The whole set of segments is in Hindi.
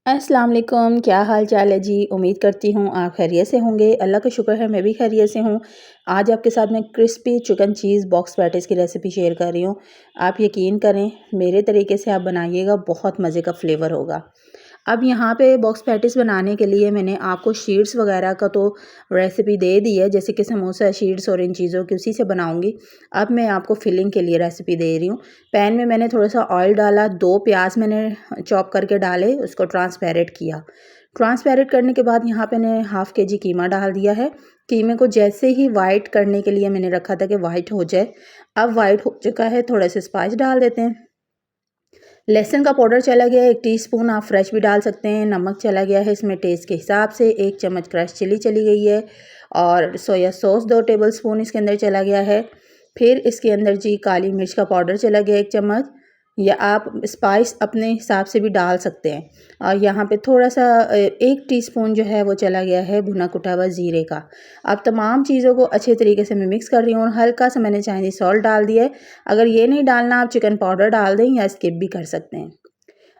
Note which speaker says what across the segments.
Speaker 1: अस्सलाम वालेकुम, क्या हाल चाल है जी। उम्मीद करती हूँ आप खैरियत से होंगे। अल्लाह का शुक्र है मैं भी खैरियत से हूँ। आज आपके साथ मैं क्रिस्पी चिकन चीज़ बॉक्स पैटीज़ की रेसिपी शेयर कर रही हूँ। आप यकीन करें, मेरे तरीके से आप बनाइएगा, बहुत मज़े का फ्लेवर होगा। अब यहाँ पे बॉक्स पैटीज़ बनाने के लिए मैंने आपको शीट्स वगैरह का तो रेसिपी दे दी है, जैसे कि समोसा शीट्स और इन चीज़ों की, उसी से बनाऊँगी। अब मैं आपको फिलिंग के लिए रेसिपी दे रही हूँ। पैन में मैंने थोड़ा-सा ऑयल डाला, 2 प्याज़ मैंने चॉप करके डाले, उसको ट्रांसपेरेंट किया। ट्रांसपेरेंट करने के बाद यहाँ पे मैंने हाफ़ केजी कीमा डाल दिया है। कीमे को जैसे ही वाइट करने के लिए मैंने रखा था कि वाइट हो जाए। अब वाइट हो चुका है, थोड़े से स्पाइस डाल देते हैं। लहसुन का पाउडर चला गया है 1 टीस्पून, आप फ्रेश भी डाल सकते हैं। नमक चला गया है इसमें टेस्ट के हिसाब से, 1 चम्मच क्रश चिली चली गई है और सोया सॉस 2 टेबलस्पून इसके अंदर चला गया है। फिर इसके अंदर जी काली मिर्च का पाउडर चला गया 1 चम्मच, या आप स्पाइस अपने हिसाब से भी डाल सकते हैं। और यहाँ पे थोड़ा-सा 1 टीस्पून जो है वो चला गया है भुना कुटा हुआ ज़ीरे का। अब तमाम चीज़ों को अच्छे तरीके से मैं मिक्स कर रही हूँ और हल्का-सा मैंने चाइनीज़ सॉल्ट डाल दिया है। अगर ये नहीं डालना, आप चिकन पाउडर डाल दें या स्किप भी कर सकते हैं।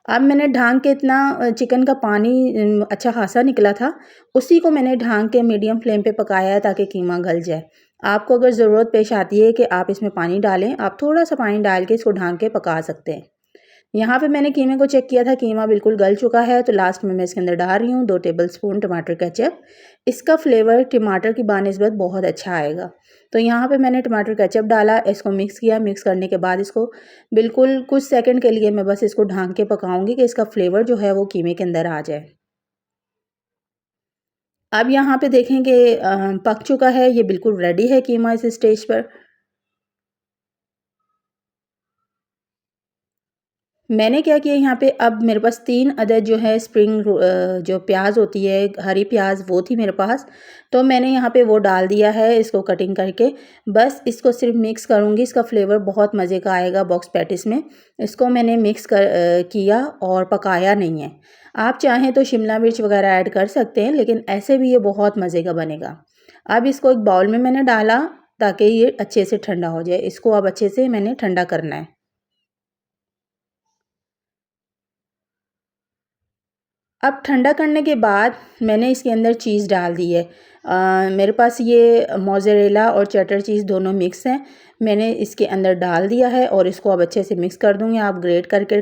Speaker 1: अब मैंने ढाँक के इतना चिकन का पानी अच्छा ख़ासा निकला था, उसी को मैंने ढाँक के मीडियम फ्लेम पे पकाया है ताकि कीमा गल जाए। आपको अगर ज़रूरत पेश आती है कि आप इसमें पानी डालें, आप थोड़ा-सा पानी डाल के इसको ढाँक के पका सकते हैं। यहाँ पे मैंने कीमे को चेक किया था, कीमा बिल्कुल गल चुका है, तो लास्ट में मैं इसके अंदर डाल रही हूँ 2 टेबलस्पून टमाटर केचप। इसका फ्लेवर टमाटर की बानिस्बत बहुत अच्छा आएगा। तो यहाँ पे मैंने टमाटर केचप डाला, इसको मिक्स किया, मिक्स करने के बाद इसको बिल्कुल कुछ सेकंड के लिए मैं बस इसको ढाँक के पकाऊँगी कि इसका फ्लेवर जो है वो कीमे के अंदर आ जाए। अब यहाँ पे देखें कि पक चुका है, ये बिल्कुल रेडी है कीमा इस स्टेज पर। मैंने क्या किया यहाँ पे, अब मेरे पास 3 अदद जो है जो प्याज़ होती है, हरी प्याज़ वो थी मेरे पास, तो मैंने यहाँ पे वो डाल दिया है इसको कटिंग करके। बस इसको सिर्फ मिक्स करूँगी, इसका फ्लेवर बहुत मज़े का आएगा बॉक्स पैटीज़ में। इसको मैंने मिक्स किया और पकाया नहीं है। आप चाहें तो शिमला मिर्च वगैरह ऐड कर सकते हैं, लेकिन ऐसे भी ये बहुत मज़े का बनेगा। अब इसको एक बाउल में मैंने डाला ताकि ये अच्छे से ठंडा हो जाए। इसको अब अच्छे से मैंने ठंडा करना है। अब ठंडा करने के बाद मैंने इसके अंदर चीज़ डाल दी है। मेरे पास ये मोज़रेला और चेडर चीज़ दोनों मिक्स हैं। मैंने इसके अंदर डाल दिया है और इसको अब अच्छे से मिक्स कर दूँगी। आप ग्रेट करके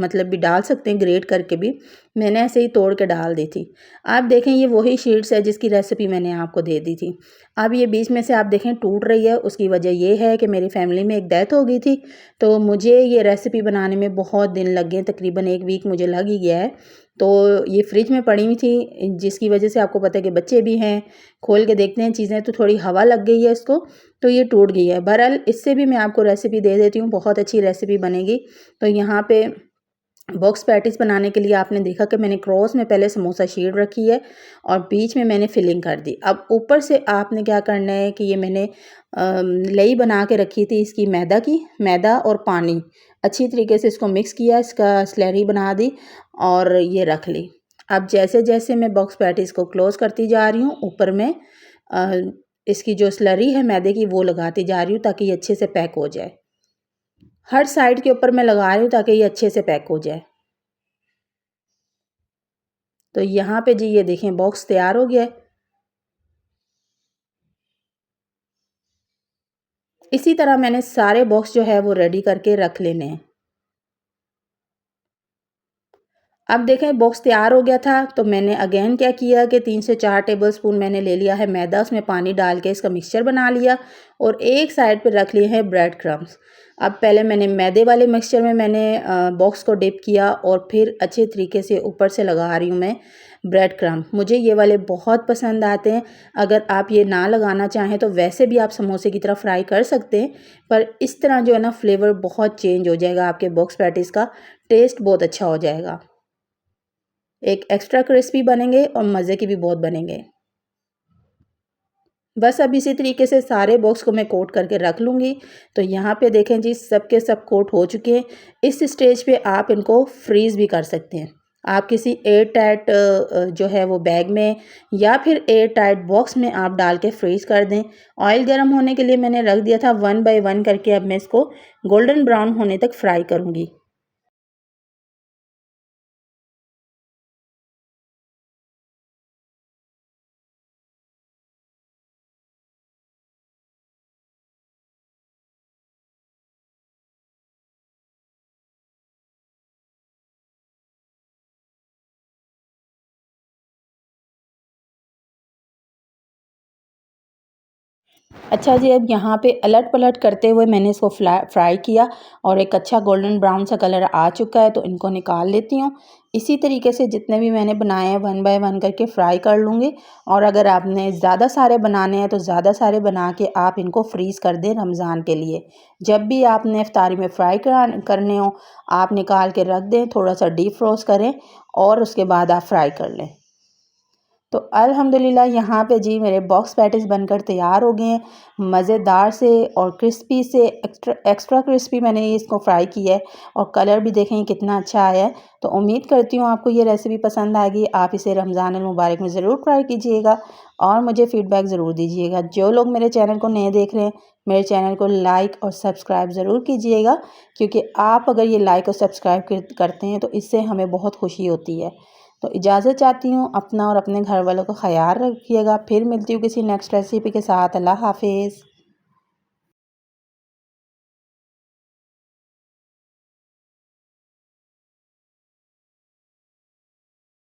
Speaker 1: मतलब भी डाल सकते हैं, ग्रेट करके भी। मैंने ऐसे ही तोड़ के डाल दी थी। आप देखें, ये वही शीट्स है जिसकी रेसिपी मैंने आपको दे दी थी। अब ये बीच में से आप देखें टूट रही है, उसकी वजह ये है कि मेरी फैमिली में एक डेथ हो गई थी, तो मुझे ये रेसिपी बनाने में बहुत दिन लग गए, तकरीबन 1 वीक मुझे लग ही गया है। तो ये फ्रिज में पड़ी हुई थी, जिसकी वजह से आपको पता है कि बच्चे भी हैं, खोल के देखते हैं चीज़ें तो थोड़ी हवा लग गई है इसको, तो ये टूट गई है। बहरहाल इससे भी मैं आपको रेसिपी दे देती हूँ, बहुत अच्छी रेसिपी बनेगी। तो यहाँ पे बॉक्स पैटीज़ बनाने के लिए आपने देखा कि मैंने क्रॉस में पहले समोसा शीट रखी है और बीच में मैंने फिलिंग कर दी। अब ऊपर से आपने क्या करना है कि ये मैंने लई बना के रखी थी इसकी मैदा की, मैदा और पानी अच्छी तरीके से इसको मिक्स किया, इसका स्लरी बना दी और ये रख ली। अब जैसे-जैसे मैं बॉक्स पैटीज़ को क्लोज़ करती जा रही हूँ, ऊपर मैं अ, इसकी जो स्लरी है मैदे की वो लगाती जा रही हूँ ताकि ये अच्छे से पैक हो जाए। हर साइड के ऊपर मैं लगा रही हूँ ताकि ये अच्छे से पैक हो जाए। तो यहाँ पे जी ये देखें बॉक्स तैयार हो गया है। इसी तरह मैंने सारे बॉक्स जो है वो रेडी करके रख लेने हैं। अब देखें बॉक्स तैयार हो गया था, तो मैंने अगेन क्या किया कि 3 से 4 टेबलस्पून मैंने ले लिया है मैदा, उसमें पानी डाल के इसका मिक्सचर बना लिया और एक साइड पे रख लिए हैं ब्रेड क्रम्स। अब पहले मैंने मैदे वाले मिक्सचर में मैंने बॉक्स को डिप किया और फिर अच्छे तरीके से ऊपर से लगा रही हूँ मैं ब्रेड क्रम्ब। मुझे ये वाले बहुत पसंद आते हैं। अगर आप ये ना लगाना चाहें तो वैसे भी आप समोसे की तरह फ्राई कर सकते हैं, पर इस तरह जो है ना फ्लेवर बहुत चेंज हो जाएगा, आपके बॉक्स पैटीज़ का टेस्ट बहुत अच्छा हो जाएगा। एक एक्स्ट्रा क्रिस्पी बनेंगे और मज़े के भी बहुत बनेंगे। बस अब इसी तरीके से सारे बॉक्स को मैं कोट करके रख लूँगी। तो यहाँ पे देखें जी सब के सब कोट हो चुके हैं। इस स्टेज पे आप इनको फ्रीज़ भी कर सकते हैं। आप किसी एयर टाइट जो है वो बैग में या फिर एयर टाइट बॉक्स में आप डाल के फ्रीज़ कर दें। ऑयल गर्म होने के लिए मैंने रख दिया था 1 बाय 1 करके, अब मैं इसको गोल्डन ब्राउन होने तक फ्राई करूँगी। अच्छा जी, अब यहाँ पे अलट-पलट करते हुए मैंने इसको फ्राई किया और एक अच्छा गोल्डन ब्राउन सा कलर आ चुका है, तो इनको निकाल लेती हूँ। इसी तरीके से जितने भी मैंने बनाए हैं 1 बाय 1 करके फ्राई कर लूँगी। और अगर आपने ज़्यादा सारे बनाने हैं तो ज़्यादा सारे बना के आप इनको फ्रीज़ कर दें रमज़ान के लिए। जब भी आपने इफ्तारी में फ्राई करने हो, आप निकाल के रख दें, थोड़ा-सा डीप फ्रोज़ करें और उसके बाद आप फ्राई कर लें। तो अल्हम्दुलिल्लाह यहाँ पे जी मेरे बॉक्स पैटीज़ बनकर तैयार हो गए हैं। मज़ेदार से और क्रिस्पी से एक्स्ट्रा क्रिस्पी मैंने इसको फ्राई किया है और कलर भी देखें कितना अच्छा आया है। तो उम्मीद करती हूँ आपको ये रेसिपी पसंद आएगी। आप इसे रमज़ान अल मुबारक में ज़रूर ट्राई कीजिएगा और मुझे फ़ीडबैक ज़रूर दीजिएगा। जो लोग मेरे चैनल को नए देख रहे हैं, मेरे चैनल को लाइक और सब्सक्राइब ज़रूर कीजिएगा, क्योंकि आप अगर ये लाइक और सब्सक्राइब करते हैं तो इससे हमें बहुत खुशी होती है। तो इजाज़त चाहती हूँ, अपना और अपने घर वालों का ख़याल रखिएगा। फिर मिलती हूँ किसी नेक्स्ट रेसिपी के साथ। अल्लाह हाफ़िज़।